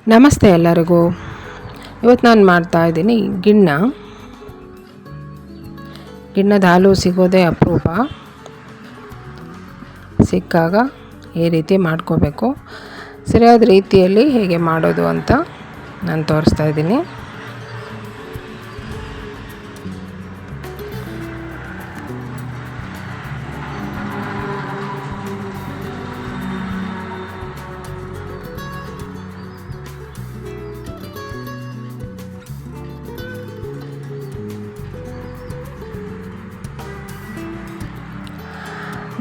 ನಮಸ್ತೆ ಎಲ್ಲರಿಗೂ. ಇವತ್ತು ನಾನು ಮಾಡ್ತಾಯಿದ್ದೀನಿ ಗಿಣ್ಣದ ಹಾಲು ಸಿಗೋದೇ ಅಪರೂಪ. ಸಿಕ್ಕಾಗ ಈ ರೀತಿ ಮಾಡ್ಕೋಬೇಕು. ಸರಿಯಾದ ರೀತಿಯಲ್ಲಿ ಹೇಗೆ ಮಾಡೋದು ಅಂತ ನಾನು ತೋರಿಸ್ತಾ ಇದ್ದೀನಿ.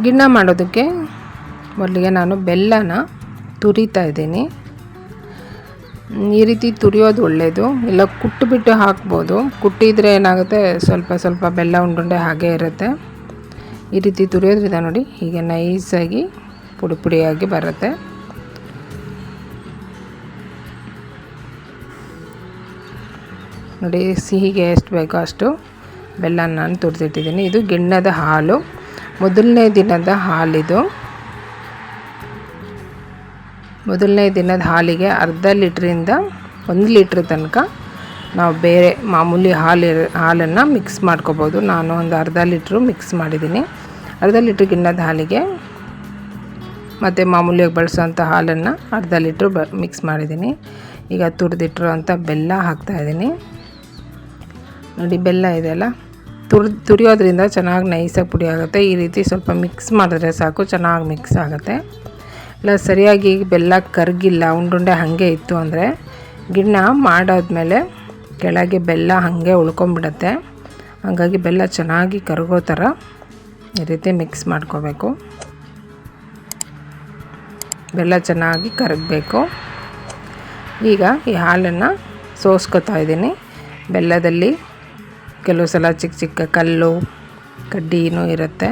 ಗಿಣ್ಣ ಮಾಡೋದಕ್ಕೆ ಮೊದಲಿಗೆ ನಾನು ಬೆಲ್ಲನ ತುರಿತಾ ಇದ್ದೀನಿ. ಈ ರೀತಿ ತುರಿಯೋದು ಒಳ್ಳೆಯದು. ಇಲ್ಲ ಕುಟ್ಟಿಬಿಟ್ಟು ಹಾಕ್ಬೋದು. ಕುಟ್ಟಿದರೆ ಏನಾಗುತ್ತೆ, ಸ್ವಲ್ಪ ಬೆಲ್ಲ ಉಂಡುಂಡೆ ಹಾಗೆ ಇರುತ್ತೆ. ಈ ರೀತಿ ತುರಿಯೋದ್ರಿಂದ ನೋಡಿ ಹೀಗೆ ನೈಸಾಗಿ ಪುಡಿಯಾಗಿ ಬರುತ್ತೆ. ನೋಡಿ ಸಿಹಿಗೆ ಎಷ್ಟು ಬೇಕೋ ಅಷ್ಟು ಬೆಲ್ಲ ನಾನು ತುರಿದಿಟ್ಟಿದ್ದೀನಿ. ಇದು ಗಿಣ್ಣದ ಹಾಲು, ಮೊದಲನೇ ದಿನದ ಹಾಲಿದು. ಮೊದಲನೇ ದಿನದ ಹಾಲಿಗೆ ಅರ್ಧ ಲೀಟ್ರಿಂದ 1 ಲೀಟ್ರ್ ತನಕ ನಾವು ಬೇರೆ ಮಾಮೂಲಿ ಹಾಲನ್ನು ಮಿಕ್ಸ್ ಮಾಡ್ಕೋಬೋದು. ನಾನು ಒಂದು ಅರ್ಧ ಲೀಟ್ರು ಮಿಕ್ಸ್ ಮಾಡಿದ್ದೀನಿ. ಅರ್ಧ ಲೀಟ್ರ್ ಗಿಣ್ಣದ ಹಾಲಿಗೆ ಮತ್ತು ಮಾಮೂಲಿಯಾಗಿ ಬಳಸೋಂಥ ಹಾಲನ್ನು ಅರ್ಧ ಲೀಟ್ರು ಮಿಕ್ಸ್ ಮಾಡಿದ್ದೀನಿ. ಈಗ ತುರಿದಿಟ್ಟಿರೋಂಥ ಬೆಲ್ಲ ಹಾಕ್ತಾಯಿದ್ದೀನಿ. ನೋಡಿ ಬೆಲ್ಲ ಇದೆಯಲ್ಲ, ತುರಿಯೋದ್ರಿಂದ ಚೆನ್ನಾಗಿ ನೈಸಾಗಿ ಪುಡಿ ಆಗುತ್ತೆ. ಈ ರೀತಿ ಸ್ವಲ್ಪ ಮಿಕ್ಸ್ ಮಾಡಿದ್ರೆ ಸಾಕು, ಚೆನ್ನಾಗಿ ಮಿಕ್ಸ್ ಆಗುತ್ತೆ. ಇಲ್ಲ ಸರಿಯಾಗಿ ಬೆಲ್ಲ ಕರಗಿಲ್ಲ, ಉಂಡುಂಡೆ ಹಾಗೆ ಇತ್ತು ಅಂದರೆ ಗಿಣ್ಣ ಮಾಡಾದ್ಮೇಲೆ ಕೆಳಗೆ ಬೆಲ್ಲ ಹಾಗೆ ಉಳ್ಕೊಂಬಿಡುತ್ತೆ. ಹಾಗಾಗಿ ಬೆಲ್ಲ ಚೆನ್ನಾಗಿ ಕರಗೋ ಥರ ಈ ರೀತಿ ಮಿಕ್ಸ್ ಮಾಡ್ಕೋಬೇಕು. ಬೆಲ್ಲ ಚೆನ್ನಾಗಿ ಕರಗಬೇಕು. ಈಗ ಈ ಹಾಲನ್ನು ಸೋಸ್ಕೊತಾ ಇದ್ದೀನಿ. ಬೆಲ್ಲದಲ್ಲಿ ಕೆಲವು ಸಲ ಚಿಕ್ಕ ಕಲ್ಲು ಕಡ್ಡಿನೂ ಇರುತ್ತೆ.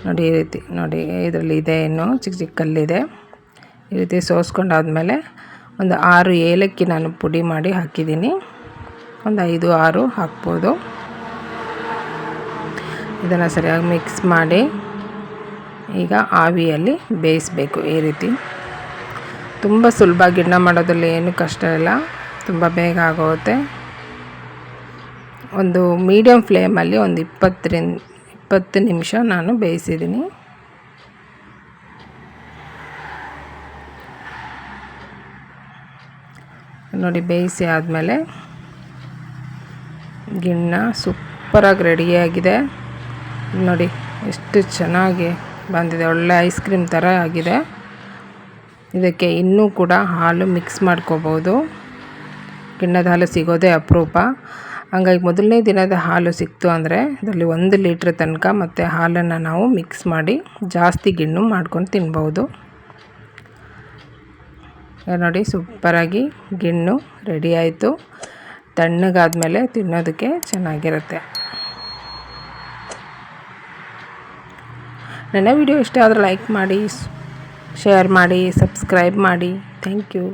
ನೋಡಿ ಈ ರೀತಿ ನೋಡಿ, ಇದರಲ್ಲಿ ಇದೆ, ಇನ್ನೂ ಚಿಕ್ಕ ಕಲ್ಲಿದೆ. ಈ ರೀತಿ ಸೋಸ್ಕೊಂಡಾದ್ಮೇಲೆ ಒಂದು 6 ಏಲಕ್ಕಿ ನಾನು ಪುಡಿ ಮಾಡಿ ಹಾಕಿದ್ದೀನಿ. ಒಂದು 5-6 ಹಾಕ್ಬೋದು. ಇದನ್ನು ಸರಿಯಾಗಿ ಮಿಕ್ಸ್ ಮಾಡಿ ಈಗ ಆವಿಯಲ್ಲಿ ಬೇಯಿಸಬೇಕು. ಈ ರೀತಿ ತುಂಬ ಸುಲಭ. ಗಿಣ್ಣ ಮಾಡೋದ್ರಲ್ಲಿ ಏನು ಕಷ್ಟ ಇಲ್ಲ, ತುಂಬ ಬೇಗ ಆಗೋಗುತ್ತೆ. ಒಂದು ಮೀಡಿಯಮ್ ಫ್ಲೇಮಲ್ಲಿ ಒಂದು 20 ನಿಮಿಷ ನಾನು ಬೇಯಿಸಿದ್ದೀನಿ. ನೋಡಿ ಬೇಯಿಸಿ ಆದಮೇಲೆ ಗಿಣ್ಣ ಸೂಪರಾಗಿ ರೆಡಿಯಾಗಿದೆ. ನೋಡಿ ಎಷ್ಟು ಚೆನ್ನಾಗಿ ಬಂದಿದೆ, ಒಳ್ಳೆ ಐಸ್ ಕ್ರೀಮ್ ಥರ ಆಗಿದೆ. ಇದಕ್ಕೆ ಇನ್ನೂ ಕೂಡ ಹಾಲು ಮಿಕ್ಸ್ ಮಾಡ್ಕೋಬೋದು. ಗಿಣ್ಣದ ಹಾಲು ಸಿಗೋದೇ ಅಪರೂಪ. ಹಂಗಾಗಿ ಮೊದಲನೇ ದಿನದ ಹಾಲು ಸಿಕ್ತು ಅಂದರೆ ಇದರಲ್ಲಿ 1 ಲೀಟ್ರ್ ತನಕ ಮತ್ತು ಹಾಲನ್ನು ನಾವು ಮಿಕ್ಸ್ ಮಾಡಿ ಜಾಸ್ತಿ ಗಿಣ್ಣು ಮಾಡ್ಕೊಂಡು ತಿನ್ಬೋದು. ನೋಡಿ ಸೂಪರಾಗಿ ಗಿಣ್ಣು ರೆಡಿ ಆಯಿತು. ತಣ್ಣಗಾದ್ಮೇಲೆ ತಿನ್ನೋದಕ್ಕೆ ಚೆನ್ನಾಗಿರುತ್ತೆ. ನನ್ನ ವಿಡಿಯೋ ಇಷ್ಟ ಆದರೆ ಲೈಕ್ ಮಾಡಿ, ಶೇರ್ ಮಾಡಿ, ಸಬ್ಸ್ಕ್ರೈಬ್ ಮಾಡಿ. Thank you.